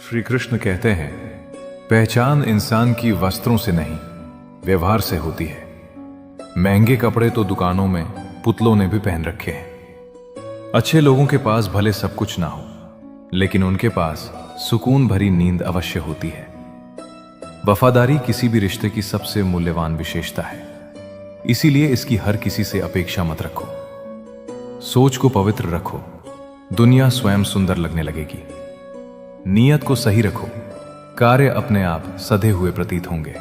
श्री कृष्ण कहते हैं, पहचान इंसान की वस्त्रों से नहीं, व्यवहार से होती है। महंगे कपड़े तो दुकानों में पुतलों ने भी पहन रखे हैं। अच्छे लोगों के पास भले सब कुछ ना हो, लेकिन उनके पास सुकून भरी नींद अवश्य होती है। वफादारी किसी भी रिश्ते की सबसे मूल्यवान विशेषता है, इसीलिए इसकी हर किसी से अपेक्षा मत रखो। सोच को पवित्र रखो, दुनिया स्वयं सुंदर लगने लगेगी। नीयत को सही रखो, कार्य अपने आप सधे हुए प्रतीत होंगे।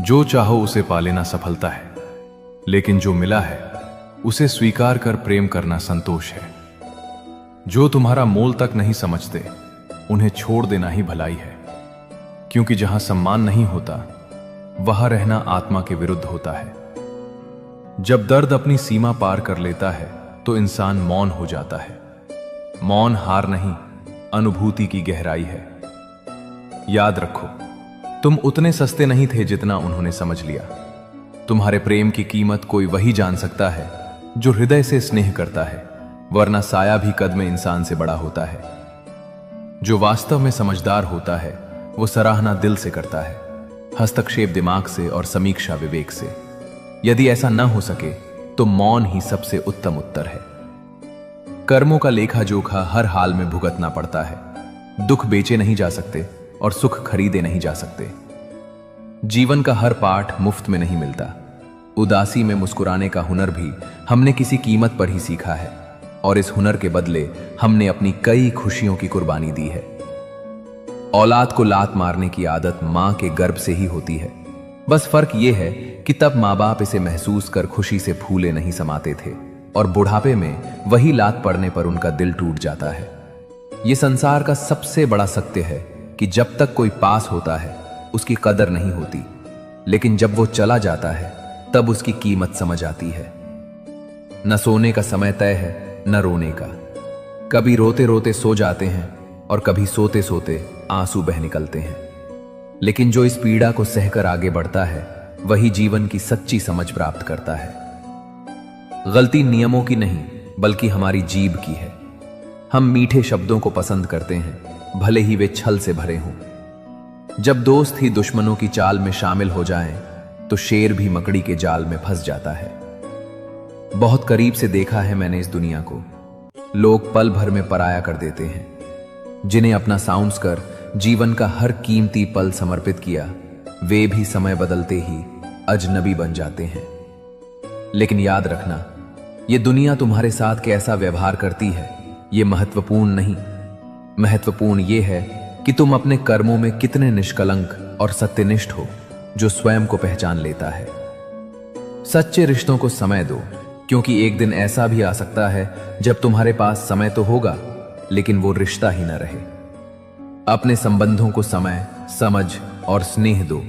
जो चाहो उसे पा लेना सफलता है, लेकिन जो मिला है उसे स्वीकार कर प्रेम करना संतोष है। जो तुम्हारा मोल तक नहीं समझते, उन्हें छोड़ देना ही भलाई है, क्योंकि जहां सम्मान नहीं होता वहां रहना आत्मा के विरुद्ध होता है। जब दर्द अपनी सीमा पार कर लेता है तो इंसान मौन हो जाता है। मौन हार नहीं, अनुभूति की गहराई है। याद रखो, तुम उतने सस्ते नहीं थे जितना उन्होंने समझ लिया। तुम्हारे प्रेम की कीमत कोई वही जान सकता है जो हृदय से स्नेह करता है, वरना साया भी कद में इंसान से बड़ा होता है। जो वास्तव में समझदार होता है वो सराहना दिल से करता है, हस्तक्षेप दिमाग से और समीक्षा विवेक से। यदि ऐसा न हो सके तो मौन ही सबसे उत्तम उत्तर है। कर्मों का लेखा जोखा हर हाल में भुगतना पड़ता है। दुख बेचे नहीं जा सकते और सुख खरीदे नहीं जा सकते। जीवन का हर पाठ मुफ्त में नहीं मिलता। उदासी में मुस्कुराने का हुनर भी हमने किसी कीमत पर ही सीखा है, और इस हुनर के बदले हमने अपनी कई खुशियों की कुर्बानी दी है। औलाद को लात मारने की आदत मां के गर्भ से ही होती है। बस फर्क यह है कि तब मां बाप इसे महसूस कर खुशी से फूले नहीं समाते थे, और बुढ़ापे में वही लात पड़ने पर उनका दिल टूट जाता है। यह संसार का सबसे बड़ा सत्य है कि जब तक कोई पास होता है उसकी कदर नहीं होती, लेकिन जब वो चला जाता है तब उसकी कीमत समझ आती है। न सोने का समय तय है, न रोने का। कभी रोते रोते सो जाते हैं और कभी सोते सोते आंसू बह निकलते हैं, लेकिन जो इस पीड़ा को सहकर आगे बढ़ता है वही जीवन की सच्ची समझ प्राप्त करता है। गलती नियमों की नहीं, बल्कि हमारी जीभ की है। हम मीठे शब्दों को पसंद करते हैं, भले ही वे छल से भरे हों। जब दोस्त ही दुश्मनों की चाल में शामिल हो जाएं, तो शेर भी मकड़ी के जाल में फंस जाता है। बहुत करीब से देखा है मैंने इस दुनिया को। लोग पल भर में पराया कर देते हैं। जिन्हें अपना साउंड्स कर जीवन का हर कीमती पल समर्पित किया, वे भी समय बदलते ही अजनबी बन जाते हैं। लेकिन याद रखना, ये दुनिया तुम्हारे साथ कैसा व्यवहार करती है ये महत्वपूर्ण नहीं। महत्वपूर्ण ये है कि तुम अपने कर्मों में कितने निष्कलंक और सत्यनिष्ठ हो, जो स्वयं को पहचान लेता है। सच्चे रिश्तों को समय दो, क्योंकि एक दिन ऐसा भी आ सकता है जब तुम्हारे पास समय तो होगा, लेकिन वो रिश्ता ही न रहे। अपने संबंधों को समय, समझ और स्नेह दो,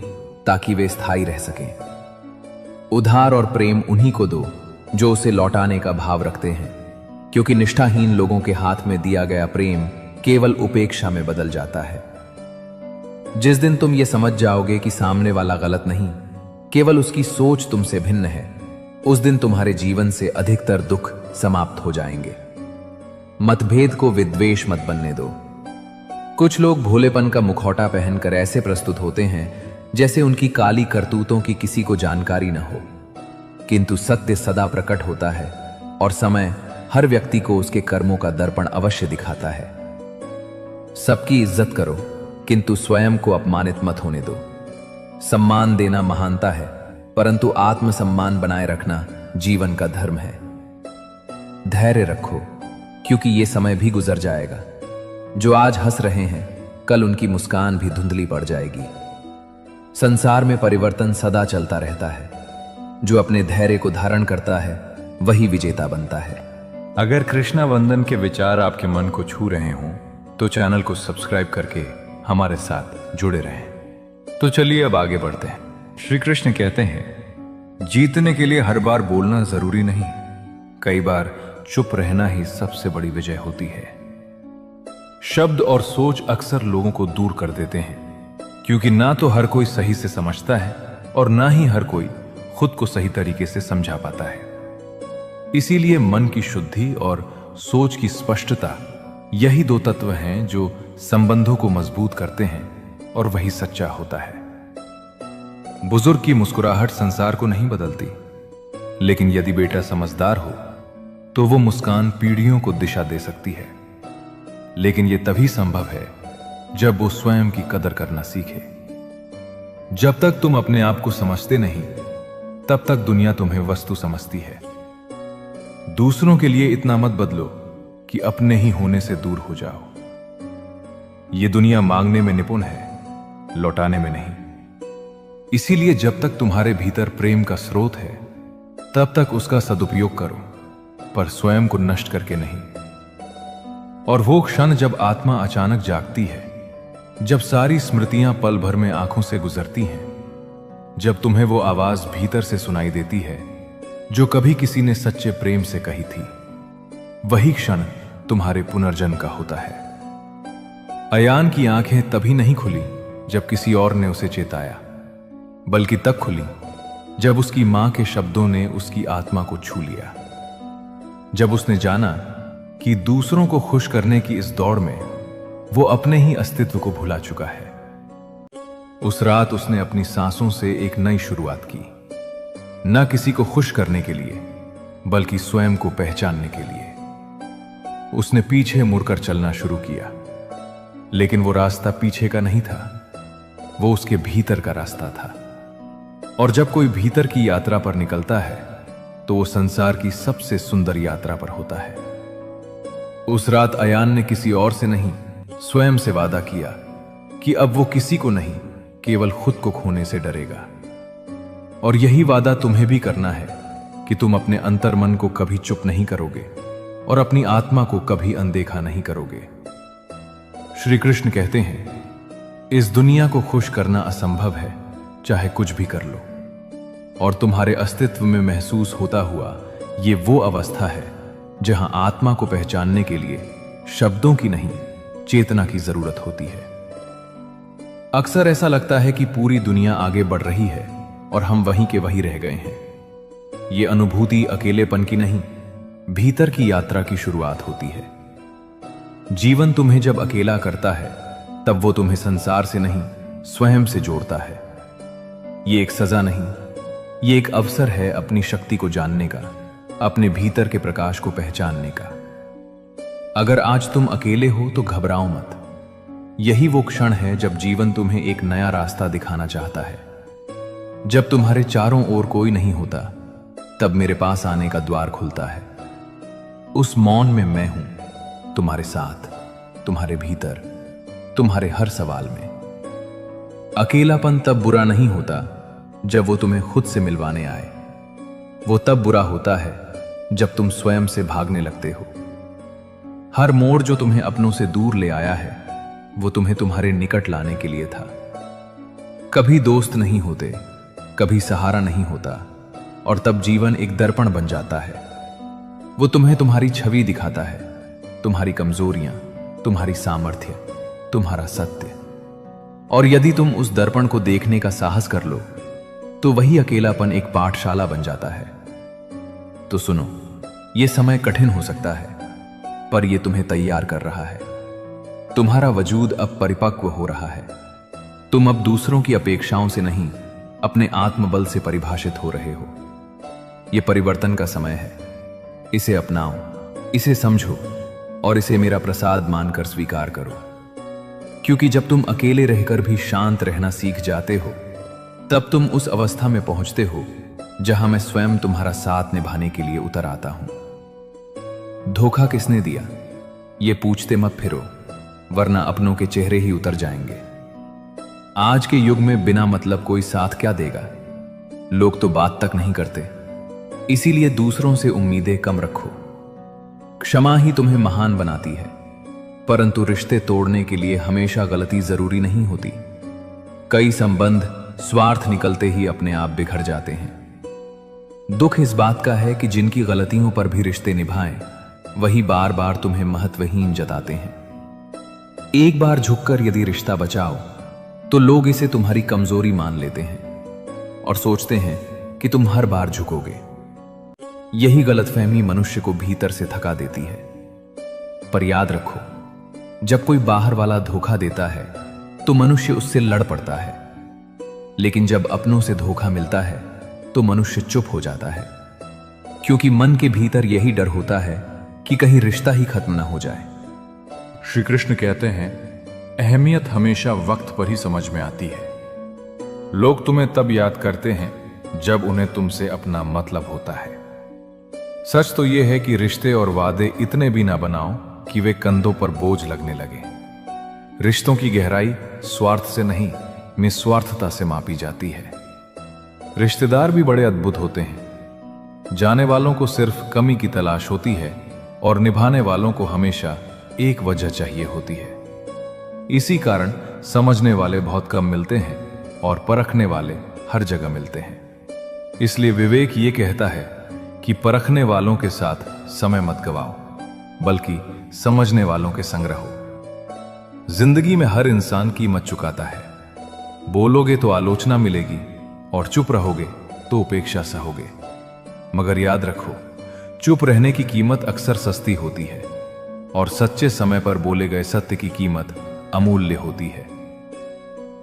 ताकि वे स्थायी रह सकें। उधार और प्रेम उन्हीं को दो जो उसे लौटाने का भाव रखते हैं, क्योंकि निष्ठाहीन लोगों के हाथ में दिया गया प्रेम केवल उपेक्षा में बदल जाता है। जिस दिन तुम ये समझ जाओगे कि सामने वाला गलत नहीं, केवल उसकी सोच तुमसे भिन्न है, उस दिन तुम्हारे जीवन से अधिकतर दुख समाप्त हो जाएंगे। मतभेद को विद्वेष मत बनने दो। कुछ लोग भोलेपन का मुखौटा पहनकर ऐसे प्रस्तुत होते हैं जैसे उनकी काली करतूतों की किसी को जानकारी न हो, किंतु सत्य सदा प्रकट होता है, और समय हर व्यक्ति को उसके कर्मों का दर्पण अवश्य दिखाता है। सबकी इज्जत करो, किंतु स्वयं को अपमानित मत होने दो। सम्मान देना महानता है, परंतु आत्मसम्मान बनाए रखना जीवन का धर्म है। धैर्य रखो, क्योंकि ये समय भी गुजर जाएगा। जो आज हंस रहे हैं, कल उनकी मुस्कान भी धुंधली पड़ जाएगी। संसार में परिवर्तन सदा चलता रहता है। जो अपने धैर्य को धारण करता है वही विजेता बनता है। अगर कृष्णा वंदन के विचार आपके मन को छू रहे हों तो चैनल को सब्सक्राइब करके हमारे साथ जुड़े रहें। तो चलिए अब आगे बढ़ते हैं। श्री कृष्ण कहते हैं, जीतने के लिए हर बार बोलना जरूरी नहीं, कई बार चुप रहना ही सबसे बड़ी विजय होती है। शब्द और सोच अक्सर लोगों को दूर कर देते हैं, क्योंकि ना तो हर कोई सही से समझता है और ना ही हर कोई खुद को सही तरीके से समझा पाता है। इसीलिए मन की शुद्धि और सोच की स्पष्टता यही दो तत्व हैं जो संबंधों को मजबूत करते हैं और वही सच्चा होता है। बुजुर्ग की मुस्कुराहट संसार को नहीं बदलती, लेकिन यदि बेटा समझदार हो तो वो मुस्कान पीढ़ियों को दिशा दे सकती है। लेकिन यह तभी संभव है जब वो स्वयं की कदर करना सीखे। जब तक तुम अपने आप को समझते नहीं, तब तक दुनिया तुम्हें वस्तु समझती है। दूसरों के लिए इतना मत बदलो कि अपने ही होने से दूर हो जाओ। ये दुनिया मांगने में निपुण है, लौटाने में नहीं। इसीलिए जब तक तुम्हारे भीतर प्रेम का स्रोत है, तब तक उसका सदुपयोग करो, पर स्वयं को नष्ट करके नहीं। और वो क्षण जब आत्मा अचानक जागती है, जब सारी स्मृतियां पल भर में आंखों से गुजरती हैं, जब तुम्हें वो आवाज भीतर से सुनाई देती है जो कभी किसी ने सच्चे प्रेम से कही थी, वही क्षण तुम्हारे पुनर्जन्म का होता है। अयान की आंखें तभी नहीं खुली जब किसी और ने उसे चेताया, बल्कि तब खुली जब उसकी मां के शब्दों ने उसकी आत्मा को छू लिया। जब उसने जाना कि दूसरों को खुश करने की इस दौड़ में वो अपने ही अस्तित्व को भुला चुका है। उस रात उसने अपनी सांसों से एक नई शुरुआत की, न किसी को खुश करने के लिए, बल्कि स्वयं को पहचानने के लिए। उसने पीछे मुड़कर चलना शुरू किया, लेकिन वो रास्ता पीछे का नहीं था, वो उसके भीतर का रास्ता था। और जब कोई भीतर की यात्रा पर निकलता है तो वो संसार की सबसे सुंदर यात्रा पर होता है। उस रात अयान ने किसी और से नहीं, स्वयं से वादा किया कि अब वो किसी को नहीं, केवल खुद को खोने से डरेगा। और यही वादा तुम्हें भी करना है कि तुम अपने अंतर्मन को कभी चुप नहीं करोगे और अपनी आत्मा को कभी अनदेखा नहीं करोगे। श्री कृष्ण कहते हैं, इस दुनिया को खुश करना असंभव है, चाहे कुछ भी कर लो। और तुम्हारे अस्तित्व में महसूस होता हुआ ये वो अवस्था है जहां आत्मा को पहचानने के लिए शब्दों की नहीं, चेतना की जरूरत होती है। अक्सर ऐसा लगता है कि पूरी दुनिया आगे बढ़ रही है और हम वहीं के वहीं रह गए हैं। ये अनुभूति अकेलेपन की नहीं, भीतर की यात्रा की शुरुआत होती है। जीवन तुम्हें जब अकेला करता है, तब वो तुम्हें संसार से नहीं, स्वयं से जोड़ता है। ये एक सजा नहीं, ये एक अवसर है अपनी शक्ति को जानने का, अपने भीतर के प्रकाश को पहचानने का। अगर आज तुम अकेले हो तो घबराओ मत। यही वो क्षण है जब जीवन तुम्हें एक नया रास्ता दिखाना चाहता है। जब तुम्हारे चारों ओर कोई नहीं होता, तब मेरे पास आने का द्वार खुलता है। उस मौन में मैं हूं, तुम्हारे साथ, तुम्हारे भीतर, तुम्हारे हर सवाल में। अकेलापन तब बुरा नहीं होता जब वो तुम्हें खुद से मिलवाने आए। वो तब बुरा होता है जब तुम स्वयं से भागने लगते हो। हर मोड़ जो तुम्हें अपनों से दूर ले आया है, वो तुम्हें तुम्हारे निकट लाने के लिए था। कभी दोस्त नहीं होते, कभी सहारा नहीं होता, और तब जीवन एक दर्पण बन जाता है। वो तुम्हें तुम्हारी छवि दिखाता है, तुम्हारी कमजोरियां, तुम्हारी सामर्थ्य, तुम्हारा सत्य। और यदि तुम उस दर्पण को देखने का साहस कर लो, तो वही अकेलापन एक पाठशाला बन जाता है। तो सुनो, यह समय कठिन हो सकता है, पर यह तुम्हें तैयार कर रहा है। तुम्हारा वजूद अब परिपक्व हो रहा है। तुम अब दूसरों की अपेक्षाओं से नहीं, अपने आत्मबल से परिभाषित हो रहे हो। यह परिवर्तन का समय है। इसे अपनाओ, इसे समझो और इसे मेरा प्रसाद मानकर स्वीकार करो। क्योंकि जब तुम अकेले रहकर भी शांत रहना सीख जाते हो, तब तुम उस अवस्था में पहुंचते हो जहां मैं स्वयं तुम्हारा साथ निभाने के लिए उतर आता हूं। धोखा किसने दिया, ये पूछते मत फिरो, वरना अपनों के चेहरे ही उतर जाएंगे। आज के युग में बिना मतलब कोई साथ क्या देगा। लोग तो बात तक नहीं करते। इसीलिए दूसरों से उम्मीदें कम रखो। क्षमा ही तुम्हें महान बनाती है, परंतु रिश्ते तोड़ने के लिए हमेशा गलती जरूरी नहीं होती। कई संबंध स्वार्थ निकलते ही अपने आप बिखर जाते हैं। दुख इस बात का है कि जिनकी गलतियों पर भी रिश्ते निभाएं, वही बार बार तुम्हें महत्वहीन जताते हैं। एक बार झुककर यदि रिश्ता बचाओ, तो लोग इसे तुम्हारी कमजोरी मान लेते हैं और सोचते हैं कि तुम हर बार झुकोगे। यही गलतफहमी मनुष्य को भीतर से थका देती है। पर याद रखो, जब कोई बाहर वाला धोखा देता है तो मनुष्य उससे लड़ पड़ता है, लेकिन जब अपनों से धोखा मिलता है तो मनुष्य चुप हो जाता है, क्योंकि मन के भीतर यही डर होता है कि कहीं रिश्ता ही खत्म ना हो जाए। श्री कृष्ण कहते हैं, अहमियत हमेशा वक्त पर ही समझ में आती है। लोग तुम्हें तब याद करते हैं जब उन्हें तुमसे अपना मतलब होता है। सच तो यह है कि रिश्ते और वादे इतने भी ना बनाओ कि वे कंधों पर बोझ लगने लगे। रिश्तों की गहराई स्वार्थ से नहीं, निस्वार्थता से मापी जाती है। रिश्तेदार भी बड़े अद्भुत होते हैं। जाने वालों को सिर्फ कमी की तलाश होती है और निभाने वालों को हमेशा एक वजह चाहिए होती है। इसी कारण समझने वाले बहुत कम मिलते हैं और परखने वाले हर जगह मिलते हैं। इसलिए विवेक ये कहता है कि परखने वालों के साथ समय मत गवाओ, बल्कि समझने वालों के संग रहो। जिंदगी में हर इंसान कीमत चुकाता है। बोलोगे तो आलोचना मिलेगी और चुप रहोगे तो उपेक्षा सहोगे। मगर याद रखो, चुप रहने की कीमत अक्सर सस्ती होती है और सच्चे समय पर बोले गए सत्य की कीमत अमूल्य होती है।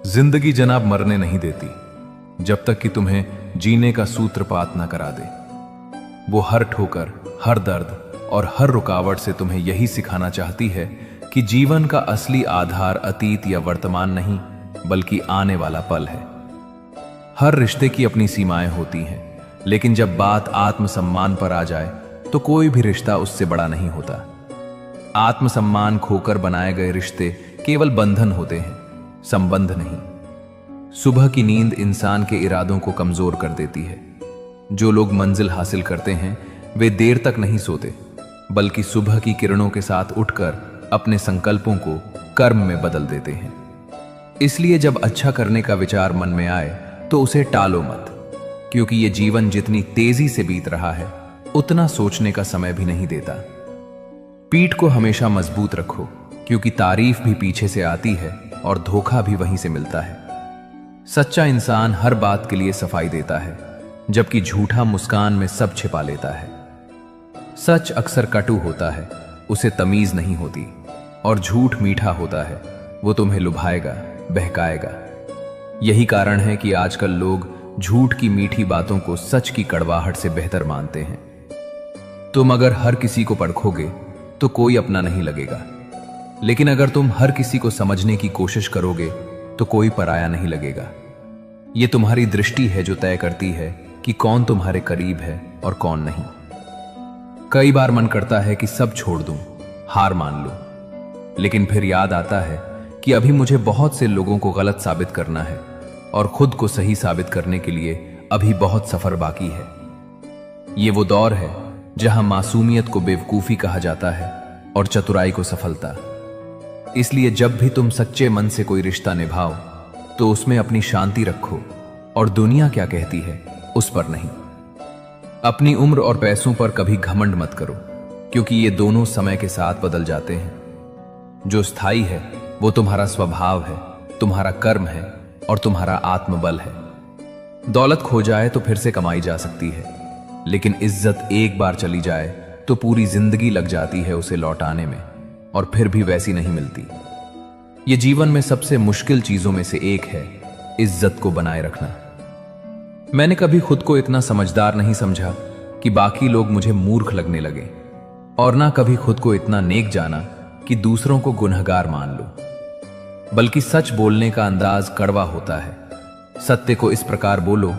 जिंदगी जनाब मरने नहीं देती जब तक कि तुम्हें जीने का सूत्रपात न करा दे। वो हर ठोकर, हर दर्द और हर रुकावट से तुम्हें यही सिखाना चाहती है कि जीवन का असली आधार अतीत या वर्तमान नहीं, बल्कि आने वाला पल है। हर रिश्ते की अपनी सीमाएं होती हैं, लेकिन जब बात आत्मसम्मान पर आ जाए तो कोई भी रिश्ता उससे बड़ा नहीं होता। आत्मसम्मान खोकर बनाए गए रिश्ते केवल बंधन होते हैं, संबंध नहीं। सुबह की नींद इंसान के इरादों को कमजोर कर देती है। जो लोग मंजिल हासिल करते हैं वे देर तक नहीं सोते, बल्कि सुबह की किरणों के साथ उठकर अपने संकल्पों को कर्म में बदल देते हैं। इसलिए जब अच्छा करने का विचार मन में आए तो उसे टालो मत, क्योंकि ये जीवन जितनी तेजी से बीत रहा है उतना सोचने का समय भी नहीं देता। पीठ को हमेशा मजबूत रखो, क्योंकि तारीफ भी पीछे से आती है और धोखा भी वहीं से मिलता है। सच्चा इंसान हर बात के लिए सफाई देता है, जबकि झूठा मुस्कान में सब छिपा लेता है। सच अक्सर कटु होता है, उसे तमीज नहीं होती, और झूठ मीठा होता है, वो तुम्हें लुभाएगा, बहकाएगा। यही कारण है कि आजकल लोग झूठ की मीठी बातों को सच की कड़वाहट से बेहतर मानते हैं। तुम अगर हर किसी को परखोगे तो कोई अपना नहीं लगेगा, लेकिन अगर तुम हर किसी को समझने की कोशिश करोगे तो कोई पराया नहीं लगेगा। यह तुम्हारी दृष्टि है जो तय करती है कि कौन तुम्हारे करीब है और कौन नहीं। कई बार मन करता है कि सब छोड़ दूं, हार मान लूं, लेकिन फिर याद आता है कि अभी मुझे बहुत से लोगों को गलत साबित करना है और खुद को सही साबित करने के लिए अभी बहुत सफर बाकी है। ये वो दौर है जहां मासूमियत को बेवकूफी कहा जाता है और चतुराई को सफलता। इसलिए जब भी तुम सच्चे मन से कोई रिश्ता निभाओ तो उसमें अपनी शांति रखो और दुनिया क्या कहती है उस पर नहीं। अपनी उम्र और पैसों पर कभी घमंड मत करो, क्योंकि ये दोनों समय के साथ बदल जाते हैं। जो स्थायी है वो तुम्हारा स्वभाव है, तुम्हारा कर्म है और तुम्हारा आत्मबल है। दौलत खो जाए तो फिर से कमाई जा सकती है, लेकिन इज्जत एक बार चली जाए तो पूरी जिंदगी लग जाती है उसे लौटाने में, और फिर भी वैसी नहीं मिलती। ये जीवन में सबसे मुश्किल चीजों में से एक है, इज्जत को बनाए रखना। मैंने कभी खुद को इतना समझदार नहीं समझा कि बाकी लोग मुझे मूर्ख लगने लगे, और ना कभी खुद को इतना नेक जाना कि दूसरों को गुनहगार मान लो। बल्कि सच बोलने का अंदाज कड़वा होता है। सत्य को इस प्रकार बोलो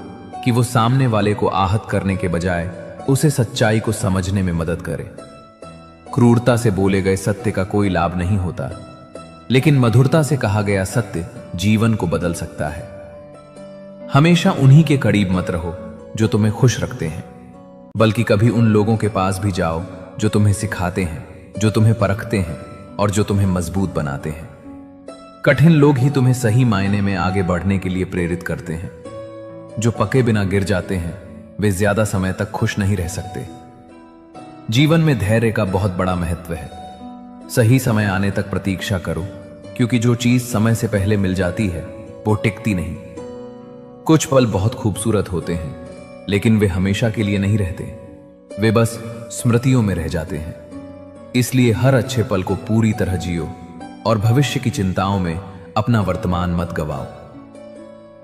कि वो सामने वाले को आहत करने के बजाय उसे सच्चाई को समझने में मदद करे। क्रूरता से बोले गए सत्य का कोई लाभ नहीं होता, लेकिन मधुरता से कहा गया सत्य जीवन को बदल सकता है। हमेशा उन्हीं के करीब मत रहो जो तुम्हें खुश रखते हैं, बल्कि कभी उन लोगों के पास भी जाओ जो तुम्हें सिखाते हैं, जो तुम्हें परखते हैं और जो तुम्हें मजबूत बनाते हैं। कठिन लोग ही तुम्हें सही मायने में आगे बढ़ने के लिए प्रेरित करते हैं। जो पके बिना गिर जाते हैं वे ज्यादा समय तक खुश नहीं रह सकते। जीवन में धैर्य का बहुत बड़ा महत्व है। सही समय आने तक प्रतीक्षा करो, क्योंकि जो चीज समय से पहले मिल जाती है वो टिकती नहीं। कुछ पल बहुत खूबसूरत होते हैं, लेकिन वे हमेशा के लिए नहीं रहते, वे बस स्मृतियों में रह जाते हैं। इसलिए हर अच्छे पल को पूरी तरह जियो और भविष्य की चिंताओं में अपना वर्तमान मत गवाओ।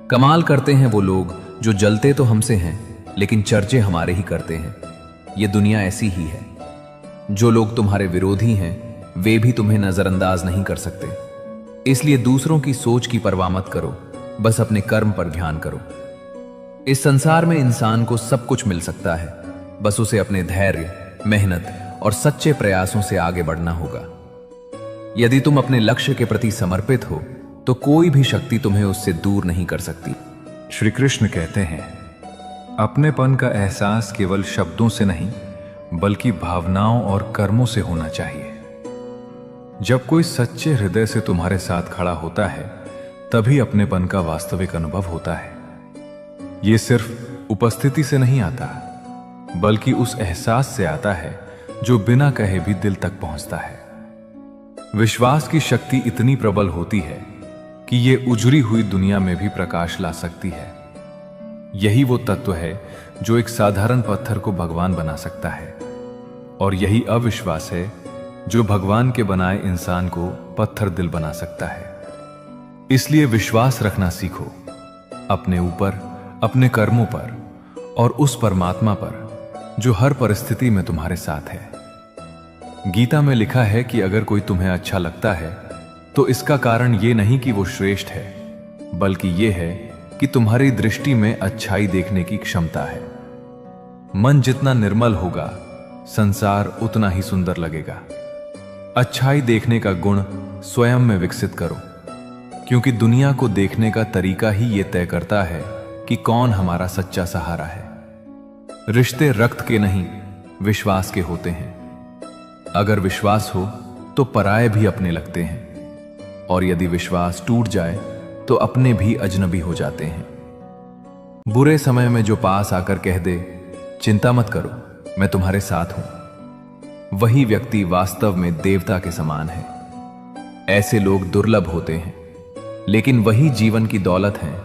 कमाल करते हैं वो लोग जो जलते तो हमसे हैं लेकिन चर्चे हमारे ही करते हैं। ये दुनिया ऐसी ही है। जो लोग तुम्हारे विरोधी हैं वे भी तुम्हें नजरअंदाज नहीं कर सकते। इसलिए दूसरों की सोच की परवाह मत करो, बस अपने कर्म पर ध्यान करो। इस संसार में इंसान को सब कुछ मिल सकता है, बस उसे अपने धैर्य, मेहनत और सच्चे प्रयासों से आगे बढ़ना होगा। यदि तुम अपने लक्ष्य के प्रति समर्पित हो तो कोई भी शक्ति तुम्हें उससे दूर नहीं कर सकती। श्री कृष्ण कहते हैं, अपनेपन का एहसास केवल शब्दों से नहीं बल्कि भावनाओं और कर्मों से होना चाहिए। जब कोई सच्चे हृदय से तुम्हारे साथ खड़ा होता है तभी अपनेपन का वास्तविक अनुभव होता है। यह सिर्फ उपस्थिति से नहीं आता बल्कि उस एहसास से आता है जो बिना कहे भी दिल तक पहुंचता है। विश्वास की शक्ति इतनी प्रबल होती है कि यह उजड़ी हुई दुनिया में भी प्रकाश ला सकती है। यही वो तत्व है जो एक साधारण पत्थर को भगवान बना सकता है, और यही अविश्वास है जो भगवान के बनाए इंसान को पत्थर दिल बना सकता है। इसलिए विश्वास रखना सीखो, अपने ऊपर, अपने कर्मों पर और उस परमात्मा पर जो हर परिस्थिति में तुम्हारे साथ है। गीता में लिखा है कि अगर कोई तुम्हें अच्छा लगता है तो इसका कारण यह नहीं कि वो श्रेष्ठ है, बल्कि यह है कि तुम्हारी दृष्टि में अच्छाई देखने की क्षमता है। मन जितना निर्मल होगा, संसार उतना ही सुंदर लगेगा। अच्छाई देखने का गुण स्वयं में विकसित करो, क्योंकि दुनिया को देखने का तरीका ही यह तय करता है कि कौन हमारा सच्चा सहारा है। रिश्ते रक्त के नहीं, विश्वास के होते हैं। अगर विश्वास हो तो पराये भी अपने लगते हैं, और यदि विश्वास टूट जाए तो अपने भी अजनबी हो जाते हैं। बुरे समय में जो पास आकर कह दे, चिंता मत करो, मैं तुम्हारे साथ हूं, वही व्यक्ति वास्तव में देवता के समान है। ऐसे लोग दुर्लभ होते हैं, लेकिन वही जीवन की दौलत हैं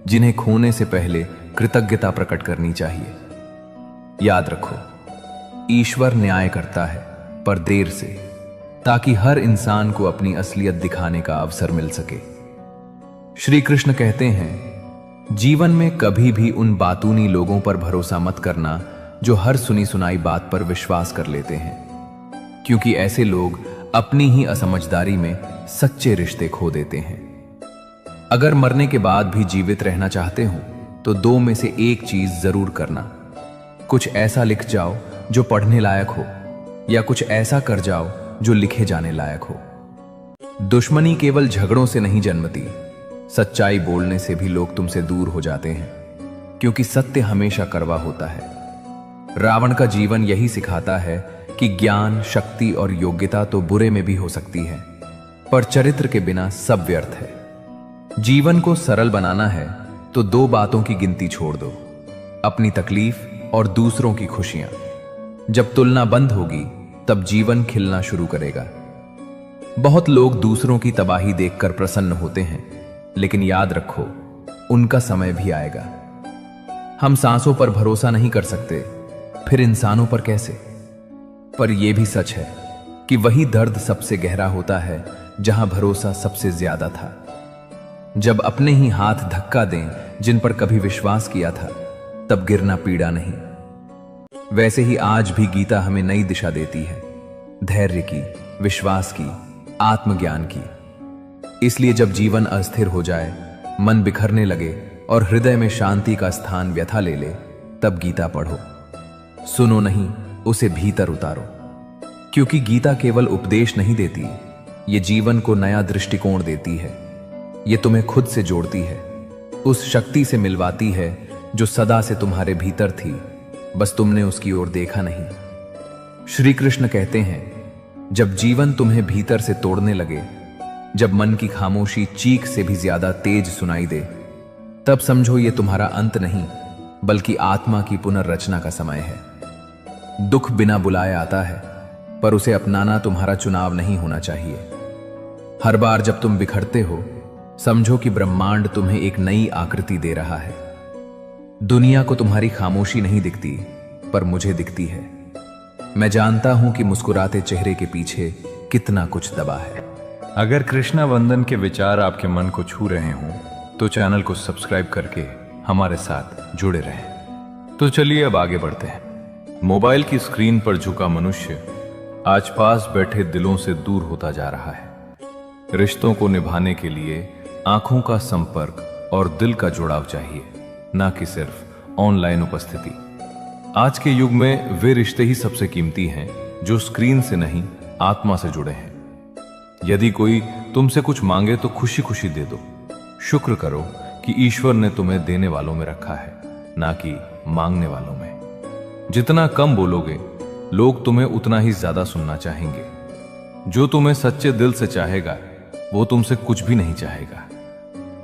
जिन्हें खोने से पहले कृतज्ञता प्रकट करनी चाहिए। याद रखो, ईश्वर न्याय करता है पर देर से, ताकि हर इंसान को अपनी असलियत दिखाने का अवसर मिल सके। श्री कृष्ण कहते हैं, जीवन में कभी भी उन बातूनी लोगों पर भरोसा मत करना जो हर सुनी सुनाई बात पर विश्वास कर लेते हैं, क्योंकि ऐसे लोग अपनी ही असमझदारी में सच्चे रिश्ते खो देते हैं। अगर मरने के बाद भी जीवित रहना चाहते हो तो दो में से एक चीज जरूर करना। कुछ ऐसा लिख जाओ जो पढ़ने लायक हो, या कुछ ऐसा कर जाओ जो लिखे जाने लायक हो। दुश्मनी केवल झगड़ों से नहीं जन्मती, सच्चाई बोलने से भी लोग तुमसे दूर हो जाते हैं, क्योंकि सत्य हमेशा कड़वा होता है। रावण का जीवन यही सिखाता है कि ज्ञान, शक्ति और योग्यता तो बुरे में भी हो सकती है, पर चरित्र के बिना सब व्यर्थ है। जीवन को सरल बनाना है तो दो बातों की गिनती छोड़ दो, अपनी तकलीफ और दूसरों की खुशियां। जब तुलना बंद होगी तब जीवन खिलना शुरू करेगा। बहुत लोग दूसरों की तबाही देखकर प्रसन्न होते हैं, लेकिन याद रखो, उनका समय भी आएगा। हम सांसों पर भरोसा नहीं कर सकते, फिर इंसानों पर कैसे? पर यह भी सच है कि वही दर्द सबसे गहरा होता है जहां भरोसा सबसे ज्यादा था। जब अपने ही हाथ धक्का दें जिन पर कभी विश्वास किया था, तब गिरना पीड़ा नहीं। वैसे ही आज भी गीता हमें नई दिशा देती है, धैर्य की, विश्वास की, आत्मज्ञान की। इसलिए जब जीवन अस्थिर हो जाए, मन बिखरने लगे और हृदय में शांति का स्थान व्यथा ले ले, तब गीता पढ़ो। सुनो नहीं, उसे भीतर उतारो, क्योंकि गीता केवल उपदेश नहीं देती, ये जीवन को नया दृष्टिकोण देती है। ये तुम्हें खुद से जोड़ती है, उस शक्ति से मिलवाती है जो सदा से तुम्हारे भीतर थी, बस तुमने उसकी ओर देखा नहीं। श्री कृष्ण कहते हैं, जब जीवन तुम्हें भीतर से तोड़ने लगे, जब मन की खामोशी चीख से भी ज्यादा तेज सुनाई दे, तब समझो ये तुम्हारा अंत नहीं, बल्कि आत्मा की पुनर्रचना का समय है। दुख बिना बुलाए आता है, पर उसे अपनाना तुम्हारा चुनाव नहीं होना चाहिए। हर बार जब तुम बिखरते हो, समझो कि ब्रह्मांड तुम्हें एक नई आकृति दे रहा है। दुनिया को तुम्हारी खामोशी नहीं दिखती, पर मुझे दिखती है। मैं जानता हूं कि मुस्कुराते चेहरे के पीछे कितना कुछ दबा है। अगर कृष्णा वंदन के विचार आपके मन को छू रहे हों तो चैनल को सब्सक्राइब करके हमारे साथ जुड़े रहें। तो चलिए अब आगे बढ़ते हैं। मोबाइल की स्क्रीन पर झुका मनुष्य आज पास बैठे दिलों से दूर होता जा रहा है। रिश्तों को निभाने के लिए आंखों का संपर्क और दिल का जुड़ाव चाहिए, ना कि सिर्फ ऑनलाइन उपस्थिति। आज के युग में वे रिश्ते ही सबसे कीमती हैं जो स्क्रीन से नहीं, आत्मा से जुड़े हैं। यदि कोई तुमसे कुछ मांगे तो खुशी खुशी दे दो। शुक्र करो कि ईश्वर ने तुम्हें देने वालों में रखा है, ना कि मांगने वालों में। जितना कम बोलोगे, लोग तुम्हें उतना ही ज्यादा सुनना चाहेंगे। जो तुम्हें सच्चे दिल से चाहेगा, वो तुमसे कुछ भी नहीं चाहेगा।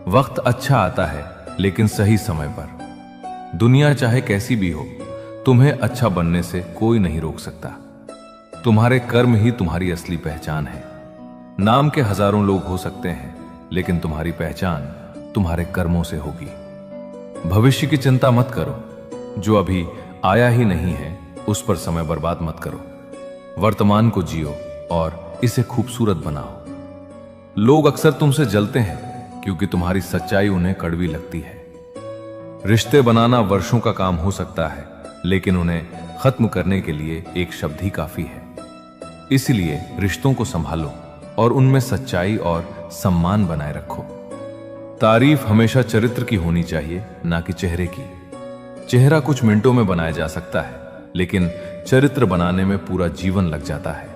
वक्त अच्छा आता है, लेकिन सही समय पर। दुनिया चाहे कैसी भी हो, तुम्हें अच्छा बनने से कोई नहीं रोक सकता। तुम्हारे कर्म ही तुम्हारी असली पहचान है। नाम के हजारों लोग हो सकते हैं, लेकिन तुम्हारी पहचान तुम्हारे कर्मों से होगी। भविष्य की चिंता मत करो। जो अभी आया ही नहीं है, उस पर समय बर्बाद मत करो। वर्तमान को जियो और इसे खूबसूरत बनाओ। लोग अक्सर तुमसे जलते हैं क्योंकि तुम्हारी सच्चाई उन्हें कड़वी लगती है। रिश्ते बनाना वर्षों का काम हो सकता है, लेकिन उन्हें खत्म करने के लिए एक शब्द ही काफी है। इसलिए रिश्तों को संभालो और उनमें सच्चाई और सम्मान बनाए रखो। तारीफ हमेशा चरित्र की होनी चाहिए, ना कि चेहरे की। चेहरा कुछ मिनटों में बनाया जा सकता है, लेकिन चरित्र बनाने में पूरा जीवन लग जाता है।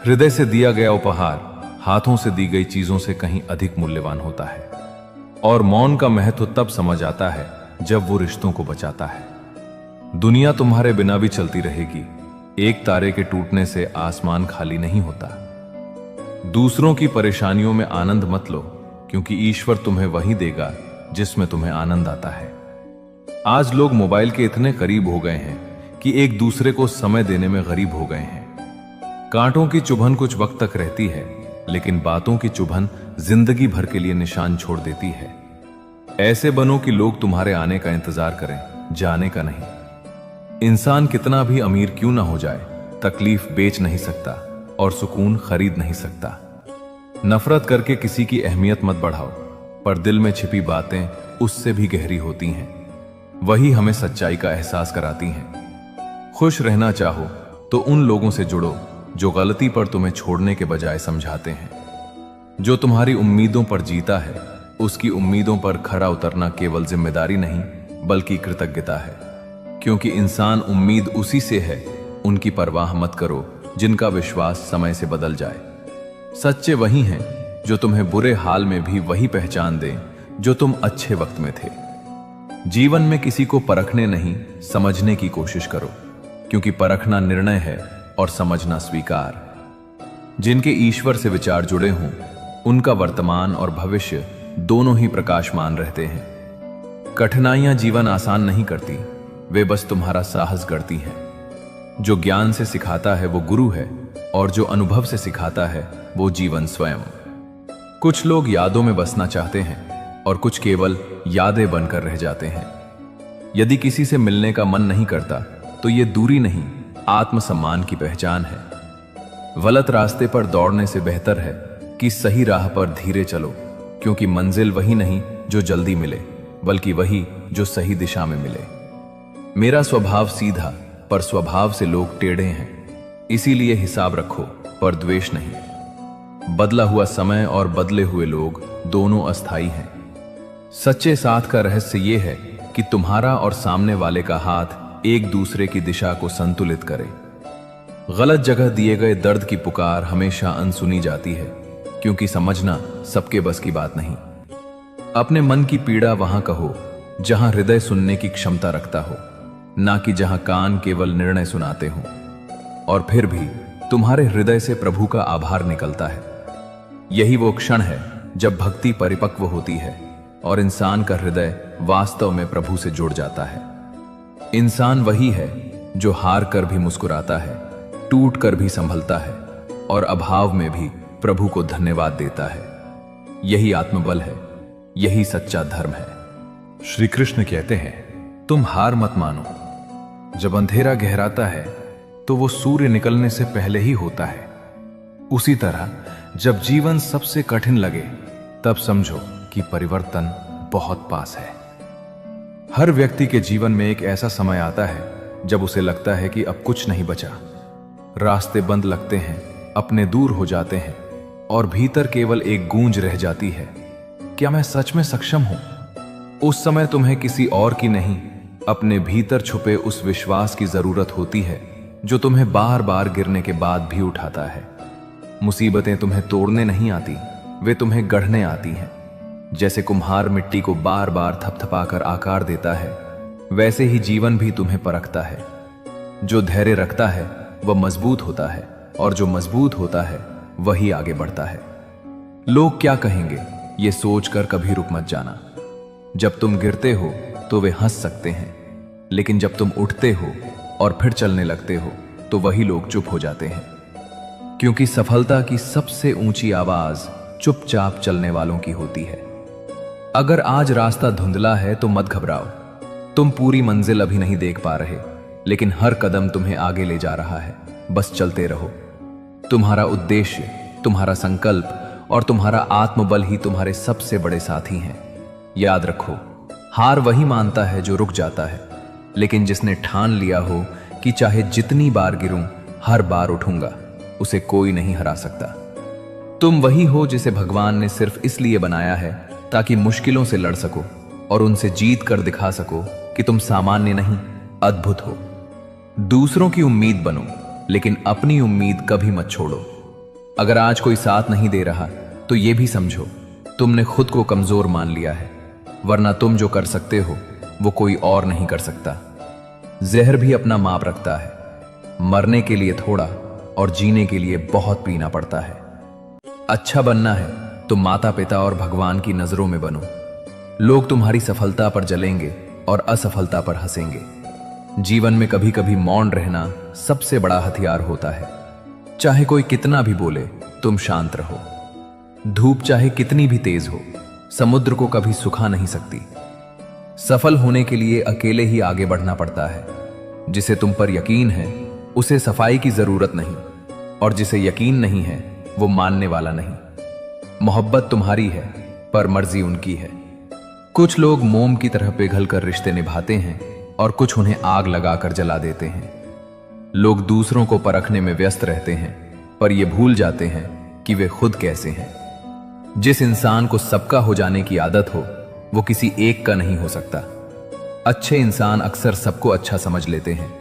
हृदय से दिया गया उपहार हाथों से दी गई चीजों से कहीं अधिक मूल्यवान होता है। और मौन का महत्व तब समझ आता है जब वो रिश्तों को बचाता है। दुनिया तुम्हारे बिना भी चलती रहेगी। एक तारे के टूटने से आसमान खाली नहीं होता। दूसरों की परेशानियों में आनंद मत लो, क्योंकि ईश्वर तुम्हें वही देगा जिसमें तुम्हें आनंद आता है। आज लोग मोबाइल के इतने करीब हो गए हैं कि एक दूसरे को समय देने में गरीब हो गए हैं। कांटों की चुभन कुछ वक्त तक रहती है, लेकिन बातों की चुभन जिंदगी भर के लिए निशान छोड़ देती है। ऐसे बनो कि लोग तुम्हारे आने का इंतजार करें, जाने का नहीं। इंसान कितना भी अमीर क्यों ना हो जाए, तकलीफ बेच नहीं सकता और सुकून खरीद नहीं सकता। नफरत करके किसी की अहमियत मत बढ़ाओ, पर दिल में छिपी बातें उससे भी गहरी होती हैं। वही हमें सच्चाई का एहसास कराती हैं। खुश रहना चाहो तो उन लोगों से जुड़ो जो गलती पर तुम्हें छोड़ने के बजाय समझाते हैं। जो तुम्हारी उम्मीदों पर जीता है, उसकी उम्मीदों पर खरा उतरना केवल जिम्मेदारी नहीं, बल्कि कृतज्ञता है। क्योंकि इंसान उम्मीद उसी से है। उनकी परवाह मत करो जिनका विश्वास समय से बदल जाए। सच्चे वही हैं जो तुम्हें बुरे हाल में भी वही पहचान दें जो तुम अच्छे वक्त में थे। जीवन में किसी को परखने नहीं, समझने की कोशिश करो, क्योंकि परखना निर्णय है और समझना स्वीकार। जिनके ईश्वर से विचार जुड़े हों, उनका वर्तमान और भविष्य दोनों ही प्रकाशमान रहते हैं। कठिनाइयां जीवन आसान नहीं करती, वे बस तुम्हारा साहस गढ़ती हैं। जो ज्ञान से सिखाता है वो गुरु है, और जो अनुभव से सिखाता है वो जीवन स्वयं। कुछ लोग यादों में बसना चाहते हैं और कुछ केवल यादें बनकर रह जाते हैं। यदि किसी से मिलने का मन नहीं करता तो ये दूरी नहीं, आत्मसम्मान की पहचान है। गलत रास्ते पर दौड़ने से बेहतर है कि सही राह पर धीरे चलो, क्योंकि मंजिल वही नहीं जो जल्दी मिले, बल्कि वही जो सही दिशा में मिले। मेरा स्वभाव सीधा, पर स्वभाव से लोग टेढ़े हैं। इसीलिए हिसाब रखो, पर द्वेष नहीं। बदला हुआ समय और बदले हुए लोग दोनों अस्थाई हैं। सच्चे साथ का रहस्य यह है कि तुम्हारा और सामने वाले का हाथ एक दूसरे की दिशा को संतुलित करे। गलत जगह दिए गए दर्द की पुकार हमेशा अनसुनी जाती है, क्योंकि समझना सबके बस की बात नहीं। अपने मन की पीड़ा वहां कहो जहां हृदय सुनने की क्षमता रखता हो, ना कि जहां कान केवल निर्णय सुनाते हो। और फिर भी तुम्हारे हृदय से प्रभु का आभार निकलता है। यही वो क्षण है जब भक्ति परिपक्व होती है और इंसान का हृदय वास्तव में प्रभु से जुड़ जाता है। इंसान वही है जो हार कर भी मुस्कुराता है, टूट कर भी संभलता है और अभाव में भी प्रभु को धन्यवाद देता है। यही आत्मबल है, यही सच्चा धर्म है। श्री कृष्ण कहते हैं, तुम हार मत मानो। जब अंधेरा गहराता है तो वो सूर्य निकलने से पहले ही होता है। उसी तरह जब जीवन सबसे कठिन लगे, तब समझो कि परिवर्तन बहुत पास है। हर व्यक्ति के जीवन में एक ऐसा समय आता है जब उसे लगता है कि अब कुछ नहीं बचा। रास्ते बंद लगते हैं, अपने दूर हो जाते हैं और भीतर केवल एक गूंज रह जाती है, क्या मैं सच में सक्षम हूं? उस समय तुम्हें किसी और की नहीं, अपने भीतर छुपे उस विश्वास की जरूरत होती है जो तुम्हें बार बार गिरने के बाद भी उठाता है। मुसीबतें तुम्हें तोड़ने नहीं आती, वे तुम्हें गढ़ने आती हैं। जैसे कुम्हार मिट्टी को बार बार थपथपाकर आकार देता है, वैसे ही जीवन भी तुम्हें परखता है। जो धैर्य रखता है वह मजबूत होता है, और जो मजबूत होता है वही आगे बढ़ता है। लोग क्या कहेंगे, ये सोचकर कभी रुक मत जाना। जब तुम गिरते हो तो वे हंस सकते हैं, लेकिन जब तुम उठते हो और फिर चलने लगते हो तो वही लोग चुप हो जाते हैं। क्योंकि सफलता की सबसे ऊंची आवाज चुपचाप चलने वालों की होती है। अगर आज रास्ता धुंधला है तो मत घबराओ। तुम पूरी मंजिल अभी नहीं देख पा रहे, लेकिन हर कदम तुम्हें आगे ले जा रहा है। बस चलते रहो। तुम्हारा उद्देश्य, तुम्हारा संकल्प और तुम्हारा आत्मबल ही तुम्हारे सबसे बड़े साथी हैं। याद रखो, हार वही मानता है जो रुक जाता है, लेकिन जिसने ठान लिया हो कि चाहे जितनी बार गिरूं, हर बार उठूंगा, उसे कोई नहीं हरा सकता। तुम वही हो जिसे भगवान ने सिर्फ इसलिए बनाया है ताकि मुश्किलों से लड़ सको और उनसे जीत कर दिखा सको कि तुम सामान्य नहीं, अद्भुत हो। दूसरों की उम्मीद बनो, लेकिन अपनी उम्मीद कभी मत छोड़ो। अगर आज कोई साथ नहीं दे रहा तो यह भी समझो तुमने खुद को कमजोर मान लिया है, वरना तुम जो कर सकते हो वो कोई और नहीं कर सकता। जहर भी अपना माप रखता है। मरने के लिए थोड़ा और जीने के लिए बहुत पीना पड़ता है। अच्छा बनना है तो माता पिता और भगवान की नजरों में बनो। लोग तुम्हारी सफलता पर जलेंगे और असफलता पर हंसेंगे। जीवन में कभी कभी मौन रहना सबसे बड़ा हथियार होता है। चाहे कोई कितना भी बोले, तुम शांत रहो। धूप चाहे कितनी भी तेज हो, समुद्र को कभी सुखा नहीं सकती। सफल होने के लिए अकेले ही आगे बढ़ना पड़ता है। जिसे तुम पर यकीन है उसे सफाई की जरूरत नहीं, और जिसे यकीन नहीं है वो मानने वाला नहीं। मोहब्बत तुम्हारी है पर मर्जी उनकी है। कुछ लोग मोम की तरह पिघलकर रिश्ते निभाते हैं और कुछ उन्हें आग लगाकर जला देते हैं। लोग दूसरों को परखने में व्यस्त रहते हैं, पर ये भूल जाते हैं कि वे खुद कैसे हैं। जिस इंसान को सबका हो जाने की आदत हो, वो किसी एक का नहीं हो सकता। अच्छे इंसान अक्सर सबको अच्छा समझ लेते हैं,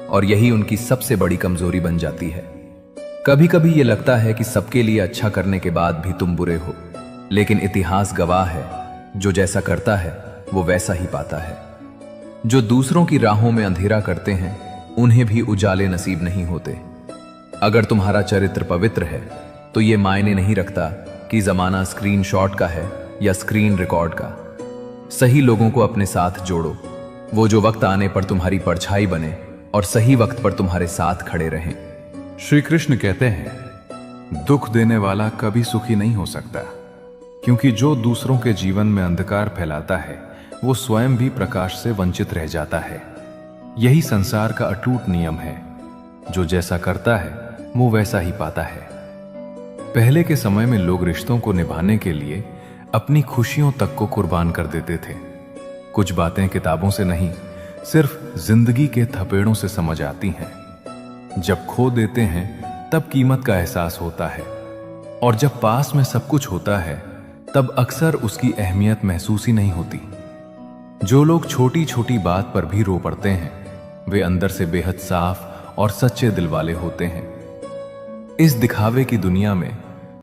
और यही उनकी सबसे बड़ी कमजोरी बन जाती है। कभी कभी ये लगता है कि सबके लिए अच्छा करने के बाद भी तुम बुरे हो, लेकिन इतिहास गवाह है, जो जैसा करता है वो वैसा ही पाता है। जो दूसरों की राहों में अंधेरा करते हैं, उन्हें भी उजाले नसीब नहीं होते। अगर तुम्हारा चरित्र पवित्र है तो ये मायने नहीं रखता कि जमाना स्क्रीनशॉट का है या स्क्रीन रिकॉर्ड का। सही लोगों को अपने साथ जोड़ो, वो जो वक्त आने पर तुम्हारी परछाई बने और सही वक्त पर तुम्हारे साथ खड़े रहें। श्री कृष्ण कहते हैं, दुख देने वाला कभी सुखी नहीं हो सकता, क्योंकि जो दूसरों के जीवन में अंधकार फैलाता है वो स्वयं भी प्रकाश से वंचित रह जाता है। यही संसार का अटूट नियम है। जो जैसा करता है वो वैसा ही पाता है। पहले के समय में लोग रिश्तों को निभाने के लिए अपनी खुशियों तक को कुर्बान कर देते थे। कुछ बातें किताबों से नहीं, सिर्फ जिंदगी के थपेड़ों से समझ आती हैं। जब खो देते हैं तब कीमत का एहसास होता है, और जब पास में सब कुछ होता है तब अक्सर उसकी अहमियत महसूस ही नहीं होती। जो लोग छोटी छोटी बात पर भी रो पड़ते हैं, वे अंदर से बेहद साफ और सच्चे दिल वाले होते हैं। इस दिखावे की दुनिया में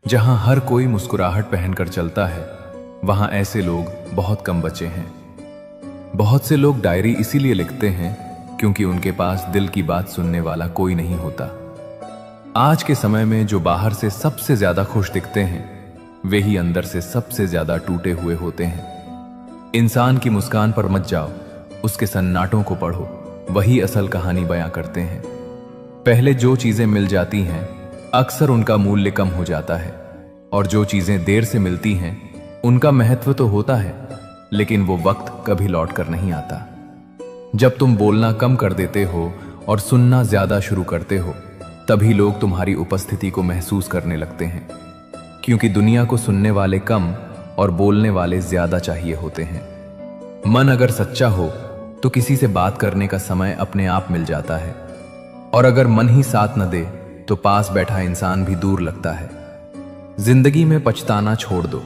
जहां हर कोई मुस्कुराहट पहनकर चलता है, वहां ऐसे लोग बहुत कम बचे हैं। बहुत से लोग डायरी इसीलिए लिखते हैं क्योंकि उनके पास दिल की बात सुनने वाला कोई नहीं होता। आज के समय में जो बाहर से सबसे ज्यादा खुश दिखते हैं, वे ही अंदर से सबसे ज्यादा टूटे हुए होते हैं। इंसान की मुस्कान पर मत जाओ, उसके सन्नाटों को पढ़ो, वही असल कहानी बयां करते हैं। पहले जो चीजें मिल जाती हैं, अक्सर उनका मूल्य कम हो जाता है, और जो चीजें देर से मिलती हैं, उनका महत्व तो होता है, लेकिन वो वक्त कभी लौट कर नहीं आता। जब तुम बोलना कम कर देते हो और सुनना ज्यादा शुरू करते हो, तभी लोग तुम्हारी उपस्थिति को महसूस करने लगते हैं। क्योंकि दुनिया को सुनने वाले कम और बोलने वाले ज्यादा चाहिए होते हैं। मन अगर सच्चा हो तो किसी से बात करने का समय अपने आप मिल जाता है, और अगर मन ही साथ न दे तो पास बैठा इंसान भी दूर लगता है। जिंदगी में पछताना छोड़ दो,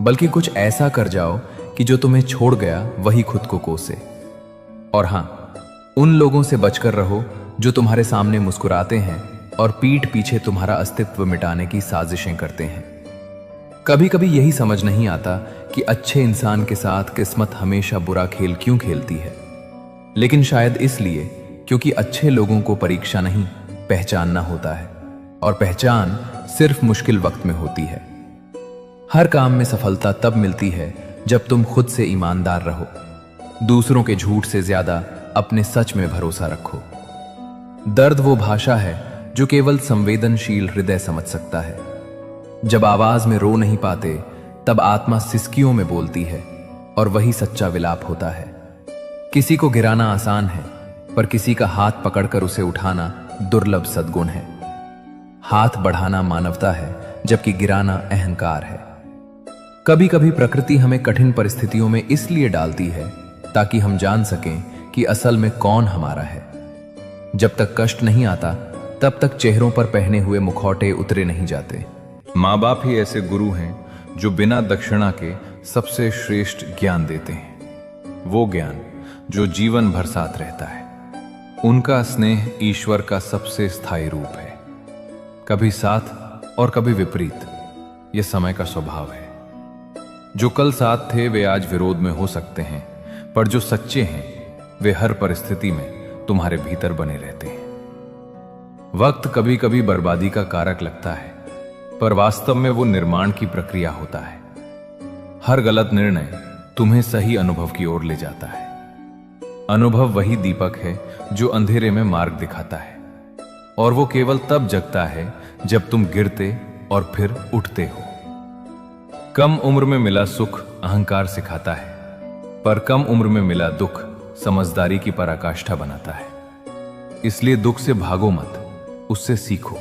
बल्कि कुछ ऐसा कर जाओ कि जो तुम्हें छोड़ गया वही खुद को कोसे। और हां, उन लोगों से बचकर रहो जो तुम्हारे सामने मुस्कुराते हैं और पीठ पीछे तुम्हारा अस्तित्व मिटाने की साजिशें करते हैं। कभी कभी यही समझ नहीं आता कि अच्छे इंसान के साथ किस्मत हमेशा बुरा खेल क्यों खेलती है, लेकिन शायद इसलिए क्योंकि अच्छे लोगों को परीक्षा नहीं, पहचानना होता है, और पहचान सिर्फ मुश्किल वक्त में होती है। हर काम में सफलता तब मिलती है जब तुम खुद से ईमानदार रहो, दूसरों के झूठ से ज्यादा अपने सच में भरोसा रखो। दर्द वो भाषा है जो केवल संवेदनशील हृदय समझ सकता है। जब आवाज में रो नहीं पाते तब आत्मा सिसकियों में बोलती है, और वही सच्चा विलाप होता है। किसी को गिराना आसान है, पर किसी का हाथ पकड़कर उसे उठाना दुर्लभ सद्गुण है। हाथ बढ़ाना मानवता है, जबकि गिराना अहंकार है। कभी कभी प्रकृति हमें कठिन परिस्थितियों में इसलिए डालती है ताकि हम जान सकें कि असल में कौन हमारा है। जब तक कष्ट नहीं आता तब तक चेहरों पर पहने हुए मुखौटे उतरे नहीं जाते। माँ बाप ही ऐसे गुरु हैं जो बिना दक्षिणा के सबसे श्रेष्ठ ज्ञान देते हैं, वो ज्ञान जो जीवन भर साथ रहता है। उनका स्नेह ईश्वर का सबसे स्थायी रूप है, कभी साथ और कभी विपरीत। यह समय का स्वभाव है। जो कल साथ थे वे आज विरोध में हो सकते हैं, पर जो सच्चे हैं वे हर परिस्थिति में तुम्हारे भीतर बने रहते हैं। वक्त कभी कभी बर्बादी का कारक लगता है, पर वास्तव में वो निर्माण की प्रक्रिया होता है। हर गलत निर्णय तुम्हें सही अनुभव की ओर ले जाता है। अनुभव वही दीपक है जो अंधेरे में मार्ग दिखाता है, और वो केवल तब जगता है जब तुम गिरते और फिर उठते हो। कम उम्र में मिला सुख अहंकार सिखाता है, पर कम उम्र में मिला दुख समझदारी की पराकाष्ठा बनाता है। इसलिए दुख से भागो मत, उससे सीखो।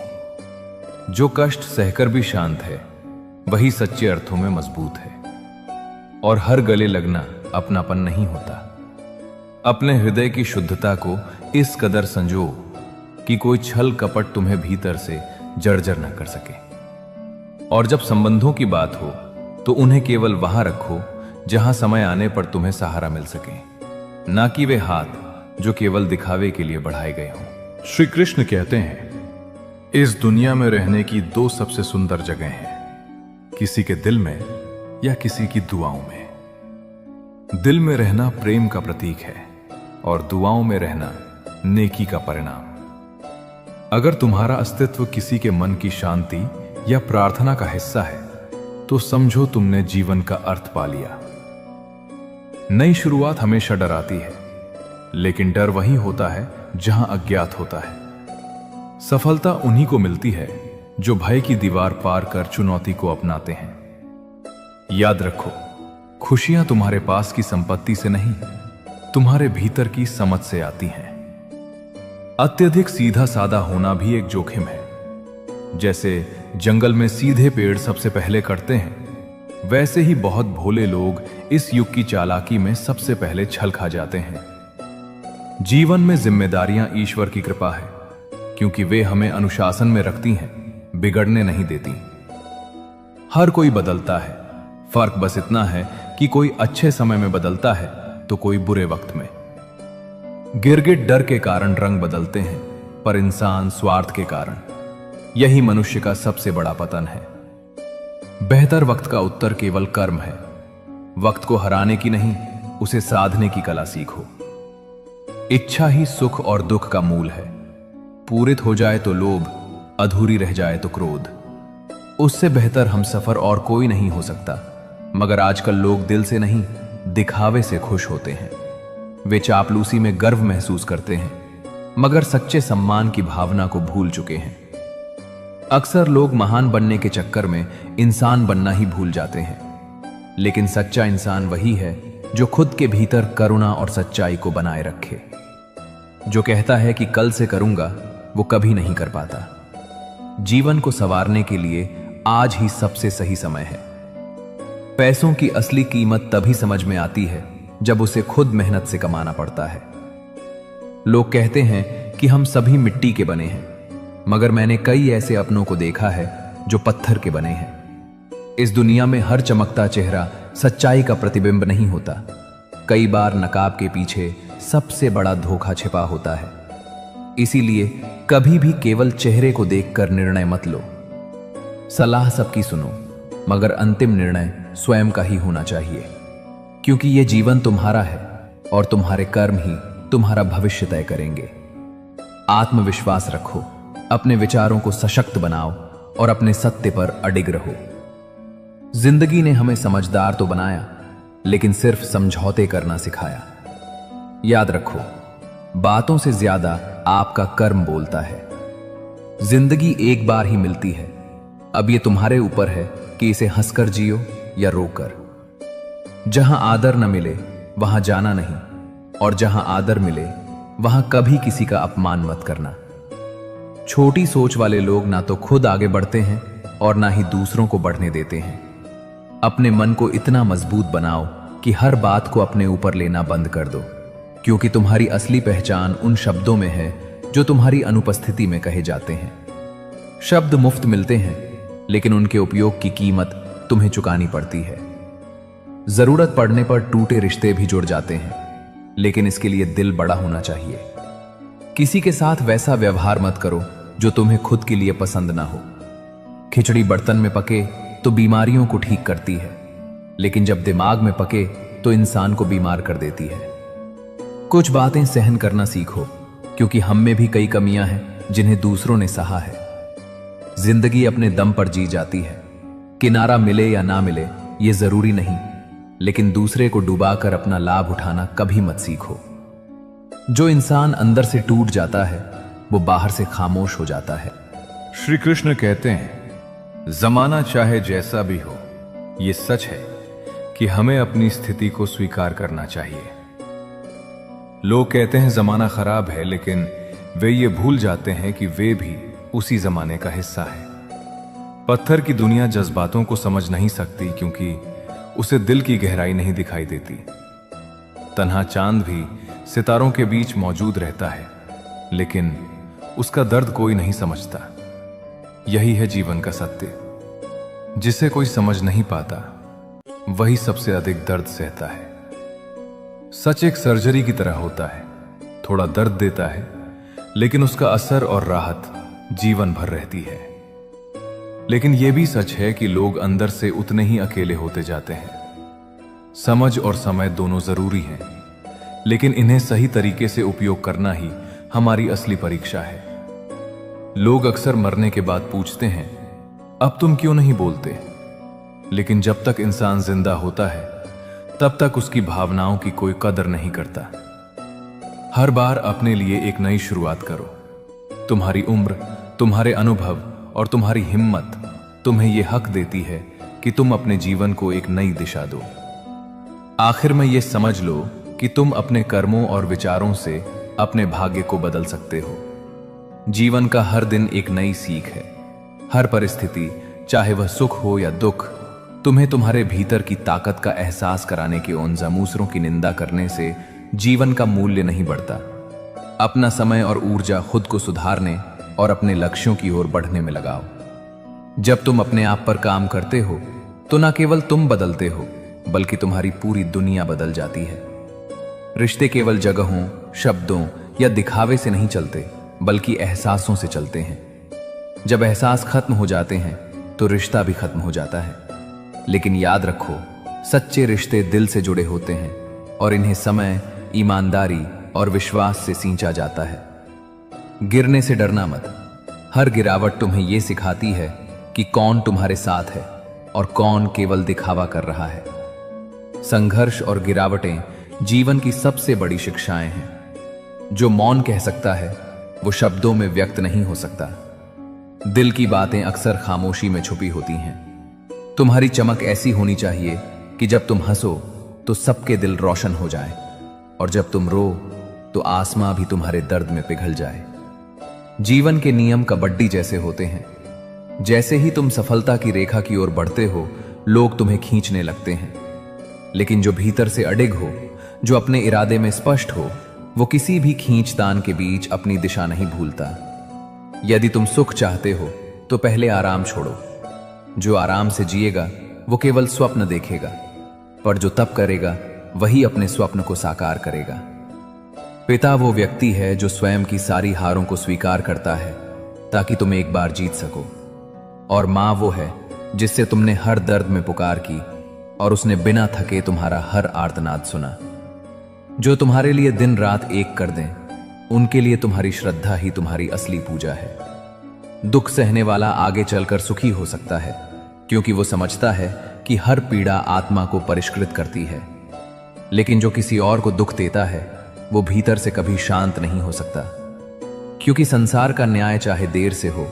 जो कष्ट सहकर भी शांत है वही सच्चे अर्थों में मजबूत है। और हर गले लगना अपनापन नहीं होता। अपने हृदय की शुद्धता को इस कदर संजो कि कोई छल कपट तुम्हें भीतर से जर्जर न कर सके। और जब संबंधों की बात हो तो उन्हें केवल वहां रखो जहां समय आने पर तुम्हें सहारा मिल सके, ना कि वे हाथ जो केवल दिखावे के लिए बढ़ाए गए हों। श्री कृष्ण कहते हैं, इस दुनिया में रहने की दो सबसे सुंदर जगह हैं, किसी के दिल में या किसी की दुआओं में। दिल में रहना प्रेम का प्रतीक है, और दुआओं में रहना नेकी का परिणाम। अगर तुम्हारा अस्तित्व किसी के मन की शांति या प्रार्थना का हिस्सा है तो समझो तुमने जीवन का अर्थ पा लिया। नई शुरुआत हमेशा डराती है, लेकिन डर वही होता है जहां अज्ञात होता है। सफलता उन्हीं को मिलती है जो भय की दीवार पार कर चुनौती को अपनाते हैं। याद रखो, खुशियां तुम्हारे पास की संपत्ति से नहीं, तुम्हारे भीतर की समझ से आती हैं। अत्यधिक सीधा साधा होना भी एक जोखिम है। जैसे जंगल में सीधे पेड़ सबसे पहले कटते हैं, वैसे ही बहुत भोले लोग इस युग की चालाकी में सबसे पहले छल खा जाते हैं। जीवन में जिम्मेदारियां ईश्वर की कृपा है, क्योंकि वे हमें अनुशासन में रखती हैं, बिगड़ने नहीं देती। हर कोई बदलता है, फर्क बस इतना है कि कोई अच्छे समय में बदलता है तो कोई बुरे वक्त में। गिरगिट डर के कारण रंग बदलते हैं, पर इंसान स्वार्थ के कारण। यही मनुष्य का सबसे बड़ा पतन है। बेहतर वक्त का उत्तर केवल कर्म है। वक्त को हराने की नहीं, उसे साधने की कला सीखो। इच्छा ही सुख और दुख का मूल है। पूरित हो जाए तो लोभ, अधूरी रह जाए तो क्रोध। उससे बेहतर हम सफर और कोई नहीं हो सकता। मगर आजकल लोग दिल से नहीं, दिखावे से खुश होते हैं। वे चापलूसी में गर्व महसूस करते हैं, मगर सच्चे सम्मान की भावना को भूल चुके हैं। अक्सर लोग महान बनने के चक्कर में इंसान बनना ही भूल जाते हैं, लेकिन सच्चा इंसान वही है जो खुद के भीतर करुणा और सच्चाई को बनाए रखे। जो कहता है कि कल से करूंगा, वो कभी नहीं कर पाता। जीवन को संवारने के लिए आज ही सबसे सही समय है। पैसों की असली कीमत तभी समझ में आती है जब उसे खुद मेहनत से कमाना पड़ता है। लोग कहते हैं कि हम सभी मिट्टी के बने हैं, मगर मैंने कई ऐसे अपनों को देखा है जो पत्थर के बने हैं। इस दुनिया में हर चमकता चेहरा सच्चाई का प्रतिबिंब नहीं होता। कई बार नकाब के पीछे सबसे बड़ा धोखा छिपा होता है। इसीलिए कभी भी केवल चेहरे को देखकर निर्णय मत लो। सलाह सबकी सुनो, मगर अंतिम निर्णय स्वयं का ही होना चाहिए, क्योंकि यह जीवन तुम्हारा है और तुम्हारे कर्म ही तुम्हारा भविष्य तय करेंगे। आत्मविश्वास रखो, अपने विचारों को सशक्त बनाओ और अपने सत्य पर अडिग रहो। जिंदगी ने हमें समझदार तो बनाया, लेकिन सिर्फ समझौते करना सिखाया। याद रखो, बातों से ज्यादा आपका कर्म बोलता है। जिंदगी एक बार ही मिलती है, अब यह तुम्हारे ऊपर है कि इसे हंसकर जियो या रोकर। जहां आदर न मिले वहां जाना नहीं, और जहां आदर मिले वहां कभी किसी का अपमान मत करना। छोटी सोच वाले लोग ना तो खुद आगे बढ़ते हैं और ना ही दूसरों को बढ़ने देते हैं। अपने मन को इतना मजबूत बनाओ कि हर बात को अपने ऊपर लेना बंद कर दो, क्योंकि तुम्हारी असली पहचान उन शब्दों में है जो तुम्हारी अनुपस्थिति में कहे जाते हैं। शब्द मुफ्त मिलते हैं, लेकिन उनके उपयोग की कीमत तुम्हें चुकानी पड़ती है। जरूरत पड़ने पर टूटे रिश्ते भी जुड़ जाते हैं, लेकिन इसके लिए दिल बड़ा होना चाहिए। किसी के साथ वैसा व्यवहार मत करो जो तुम्हें खुद के लिए पसंद ना हो। खिचड़ी बर्तन में पके तो बीमारियों को ठीक करती है, लेकिन जब दिमाग में पके तो इंसान को बीमार कर देती है। कुछ बातें सहन करना सीखो, क्योंकि हम में भी कई कमियां हैं जिन्हें दूसरों ने सहा है। जिंदगी अपने दम पर जी जाती है। किनारा मिले या ना मिले ये जरूरी नहीं, लेकिन दूसरे को डुबाकर अपना लाभ उठाना कभी मत सीखो। जो इंसान अंदर से टूट जाता है वो बाहर से खामोश हो जाता है। श्री कृष्ण कहते हैं, जमाना चाहे जैसा भी हो, यह सच है कि हमें अपनी स्थिति को स्वीकार करना चाहिए। लोग कहते हैं जमाना खराब है, लेकिन वे ये भूल जाते हैं कि वे भी उसी जमाने का हिस्सा है। पत्थर की दुनिया जज्बातों को समझ नहीं सकती, क्योंकि उसे दिल की गहराई नहीं दिखाई देती। तन्हा चांद भी सितारों के बीच मौजूद रहता है, लेकिन उसका दर्द कोई नहीं समझता। यही है जीवन का सत्य। जिसे कोई समझ नहीं पाता वही सबसे अधिक दर्द सहता है। सच एक सर्जरी की तरह होता है, थोड़ा दर्द देता है, लेकिन उसका असर और राहत जीवन भर रहती है। लेकिन यह भी सच है कि लोग अंदर से उतने ही अकेले होते जाते हैं। समझ और समय दोनों जरूरी हैं, लेकिन इन्हें सही तरीके से उपयोग करना ही हमारी असली परीक्षा है। लोग अक्सर मरने के बाद पूछते हैं, अब तुम क्यों नहीं बोलते? लेकिन जब तक इंसान जिंदा होता है तब तक उसकी भावनाओं की कोई कदर नहीं करता। हर बार अपने लिए एक नई शुरुआत करो। तुम्हारी उम्र, तुम्हारे अनुभव और तुम्हारी हिम्मत तुम्हें यह हक देती है कि तुम अपने जीवन को एक नई दिशा दो। आखिर में यह समझ लो कि तुम अपने कर्मों और विचारों से अपने भाग्य को बदल सकते हो। जीवन का हर दिन एक नई सीख है। हर परिस्थिति, चाहे वह सुख हो या दुख, तुम्हें तुम्हारे भीतर की ताकत का एहसास कराने के उन जमूसरों की निंदा करने से जीवन का मूल्य नहीं बढ़ता। अपना समय और ऊर्जा खुद को सुधारने और अपने लक्ष्यों की ओर बढ़ने में लगाओ। जब तुम अपने आप पर काम करते हो तो न केवल तुम बदलते हो, बल्कि तुम्हारी पूरी दुनिया बदल जाती है। रिश्ते केवल जगहों, शब्दों या दिखावे से नहीं चलते, बल्कि एहसासों से चलते हैं। जब एहसास खत्म हो जाते हैं तो रिश्ता भी खत्म हो जाता है। लेकिन याद रखो, सच्चे रिश्ते दिल से जुड़े होते हैं और इन्हें समय, ईमानदारी और विश्वास से सींचा जाता है। गिरने से डरना मत। हर गिरावट तुम्हें यह सिखाती है कि कौन तुम्हारे साथ है और कौन केवल दिखावा कर रहा है। संघर्ष और गिरावटें जीवन की सबसे बड़ी शिक्षाएं हैं। जो मौन कह सकता है वो शब्दों में व्यक्त नहीं हो सकता। दिल की बातें अक्सर खामोशी में छुपी होती हैं। तुम्हारी चमक ऐसी होनी चाहिए कि जब तुम हंसो तो सबके दिल रोशन हो जाए, और जब तुम रो तो आसमां भी तुम्हारे दर्द में पिघल जाए। जीवन के नियम कबड्डी जैसे होते हैं। जैसे ही तुम सफलता की रेखा की ओर बढ़ते हो, लोग तुम्हें खींचने लगते हैं, लेकिन जो भीतर से अडिग हो, जो अपने इरादे में स्पष्ट हो, वो किसी भी खींचतान के बीच अपनी दिशा नहीं भूलता। यदि तुम सुख चाहते हो तो पहले आराम छोड़ो। जो आराम से जिएगा वो केवल स्वप्न देखेगा, पर जो तप करेगा वही अपने स्वप्न को साकार करेगा। पिता वो व्यक्ति है जो स्वयं की सारी हारों को स्वीकार करता है ताकि तुम एक बार जीत सको, और मां वो है जिससे तुमने हर दर्द में पुकार की और उसने बिना थके तुम्हारा हर आर्तनाद सुना। जो तुम्हारे लिए दिन रात एक कर दें, उनके लिए तुम्हारी श्रद्धा ही तुम्हारी असली पूजा है। दुख सहने वाला आगे चलकर सुखी हो सकता है, क्योंकि वो समझता है कि हर पीड़ा आत्मा को परिष्कृत करती है। लेकिन जो किसी और को दुख देता है, वो भीतर से कभी शांत नहीं हो सकता, क्योंकि संसार का न्याय चाहे देर से हो,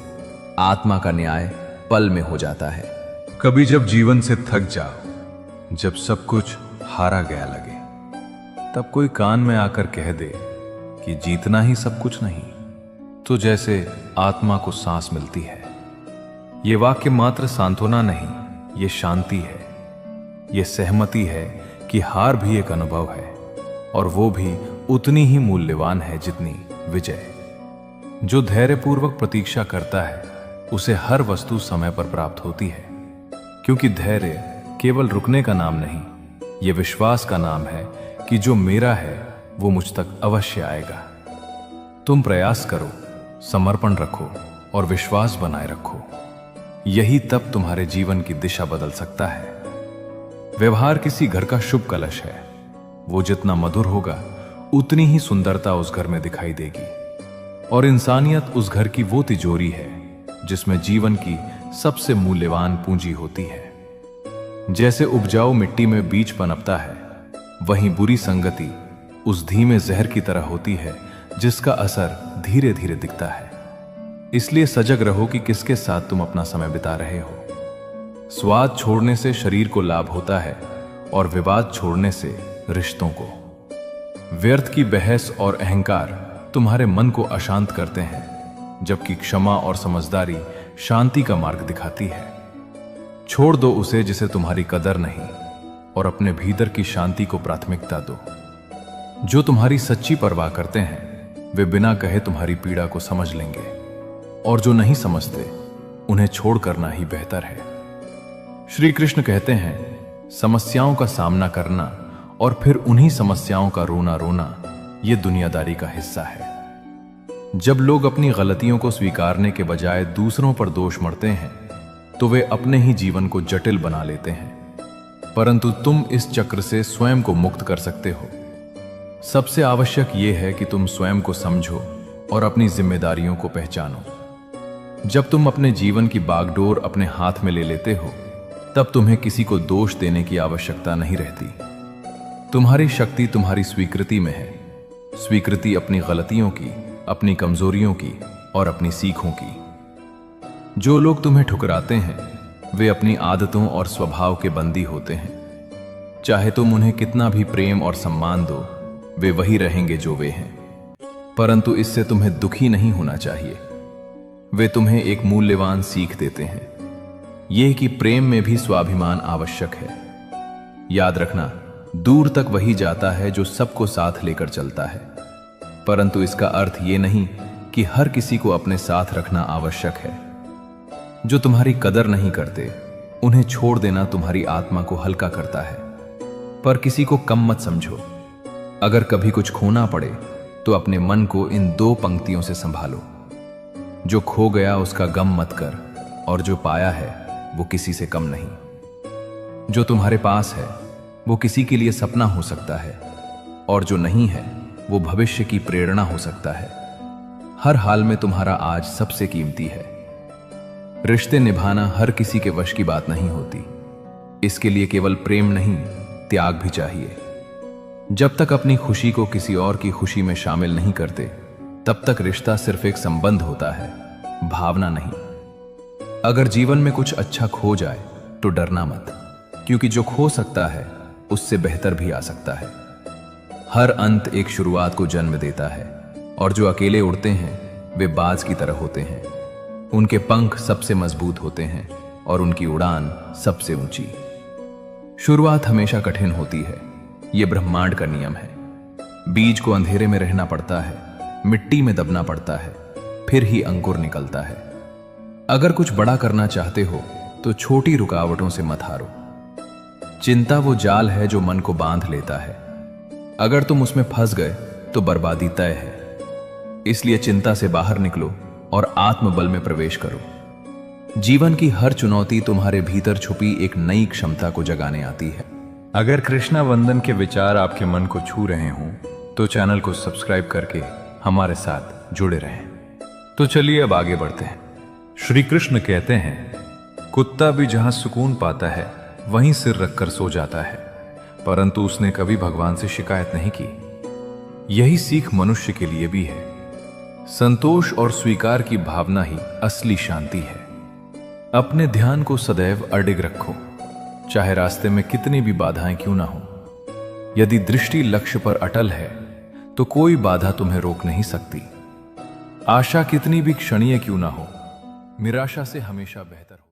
आत्मा का न्याय पल में हो जाता है। कभी जब जीवन से थक जाओ, जब सब कुछ हारा गया लगे, तब कोई कान में आकर कह दे कि जीतना ही सब कुछ नहीं, तो जैसे आत्मा को सांस मिलती है। ये वाक्य मात्र सांत्वना नहीं, ये शांति है, ये सहमति है कि हार भी एक अनुभव है, और वो भी उतनी ही मूल्यवान है जितनी विजय। जो धैर्यपूर्वक प्रतीक्षा करता है, उसे हर वस्तु समय पर प्राप्त होती है, क्योंकि धैर्य केवल रुकने का नाम नहीं, ये विश्वास का नाम है कि जो मेरा है वो मुझ तक अवश्य आएगा। तुम प्रयास करो, समर्पण रखो और विश्वास बनाए रखो। यही तब तुम्हारे जीवन की दिशा बदल सकता है। व्यवहार किसी घर का शुभ कलश है। वो जितना मधुर होगा, उतनी ही सुंदरता उस घर में दिखाई देगी, और इंसानियत उस घर की वो तिजोरी है जिसमें जीवन की सबसे मूल्यवान पूंजी होती है। जैसे उपजाऊ मिट्टी में बीज पनपता है, वहीं बुरी संगति उस धीमे जहर की तरह होती है जिसका असर धीरे धीरे दिखता है। इसलिए सजग रहो कि किसके साथ तुम अपना समय बिता रहे हो। स्वाद छोड़ने से शरीर को लाभ होता है, और विवाद छोड़ने से रिश्तों को। व्यर्थ की बहस और अहंकार तुम्हारे मन को अशांत करते हैं, जबकि क्षमा और समझदारी शांति का मार्ग दिखाती है। छोड़ दो उसे जिसे तुम्हारी कदर नहीं, और अपने भीतर की शांति को प्राथमिकता दो। जो तुम्हारी सच्ची परवाह करते हैं, वे बिना कहे तुम्हारी पीड़ा को समझ लेंगे, और जो नहीं समझते, उन्हें छोड़ करना ही बेहतर है। श्री कृष्ण कहते हैं, समस्याओं का सामना करना और फिर उन्हीं समस्याओं का रोना रोना, यह दुनियादारी का हिस्सा है। जब लोग अपनी गलतियों को स्वीकारने के बजाय दूसरों पर दोष मढ़ते हैं, तो वे अपने ही जीवन को जटिल बना लेते हैं। परंतु तुम इस चक्र से स्वयं को मुक्त कर सकते हो। सबसे आवश्यक यह है कि तुम स्वयं को समझो और अपनी जिम्मेदारियों को पहचानो। जब तुम अपने जीवन की बागडोर अपने हाथ में ले लेते हो, तब तुम्हें किसी को दोष देने की आवश्यकता नहीं रहती। तुम्हारी शक्ति तुम्हारी स्वीकृति में है। स्वीकृति अपनी गलतियों की, अपनी कमजोरियों की और अपनी सीखों की। जो लोग तुम्हें ठुकराते हैं, वे अपनी आदतों और स्वभाव के बंदी होते हैं। चाहे तुम उन्हें कितना भी प्रेम और सम्मान दो, वे वही रहेंगे जो वे हैं। परंतु इससे तुम्हें दुखी नहीं होना चाहिए। वे तुम्हें एक मूल्यवान सीख देते हैं, यह कि प्रेम में भी स्वाभिमान आवश्यक है। याद रखना, दूर तक वही जाता है जो सबको साथ लेकर चलता है। परंतु इसका अर्थ ये नहीं कि हर किसी को अपने साथ रखना आवश्यक है। जो तुम्हारी कदर नहीं करते, उन्हें छोड़ देना तुम्हारी आत्मा को हल्का करता है। पर किसी को कम मत समझो। अगर कभी कुछ खोना पड़े, तो अपने मन को इन 2 पंक्तियों से संभालो। जो खो गया उसका गम मत कर, और जो पाया है वो किसी से कम नहीं। जो तुम्हारे पास है वो किसी के लिए सपना हो सकता है, और जो नहीं है वो भविष्य की प्रेरणा हो सकता है। हर हाल में तुम्हारा आज सबसे कीमती है। रिश्ते निभाना हर किसी के वश की बात नहीं होती। इसके लिए केवल प्रेम नहीं, त्याग भी चाहिए। जब तक अपनी खुशी को किसी और की खुशी में शामिल नहीं करते, तब तक रिश्ता सिर्फ एक संबंध होता है, भावना नहीं। अगर जीवन में कुछ अच्छा खो जाए तो डरना मत, क्योंकि जो खो सकता है उससे बेहतर भी आ सकता है। हर अंत एक शुरुआत को जन्म देता है, और जो अकेले उड़ते हैं वे बाज की तरह होते हैं। उनके पंख सबसे मजबूत होते हैं और उनकी उड़ान सबसे ऊंची। शुरुआत हमेशा कठिन होती है, यह ब्रह्मांड का नियम है। बीज को अंधेरे में रहना पड़ता है, मिट्टी में दबना पड़ता है, फिर ही अंकुर निकलता है। अगर कुछ बड़ा करना चाहते हो तो छोटी रुकावटों से मत हारो। चिंता वो जाल है जो मन को बांध लेता है। अगर तुम उसमें फंस गए तो बर्बादी तय है। इसलिए चिंता से बाहर निकलो और आत्मबल में प्रवेश करो। जीवन की हर चुनौती तुम्हारे भीतर छुपी एक नई क्षमता को जगाने आती है। अगर कृष्णा वंदन के विचार आपके मन को छू रहे हों तो चैनल को सब्सक्राइब करके हमारे साथ जुड़े रहें। तो चलिए अब आगे बढ़ते हैं। श्री कृष्ण कहते हैं, कुत्ता भी जहां सुकून पाता है वहीं सिर रखकर सो जाता है, परंतु उसने कभी भगवान से शिकायत नहीं की। यही सीख मनुष्य के लिए भी है। संतोष और स्वीकार की भावना ही असली शांति है। अपने ध्यान को सदैव अडिग रखो, चाहे रास्ते में कितनी भी बाधाएं क्यों ना हो। यदि दृष्टि लक्ष्य पर अटल है तो कोई बाधा तुम्हें रोक नहीं सकती। आशा कितनी भी क्षणीय क्यों ना हो, निराशा से हमेशा बेहतर हो।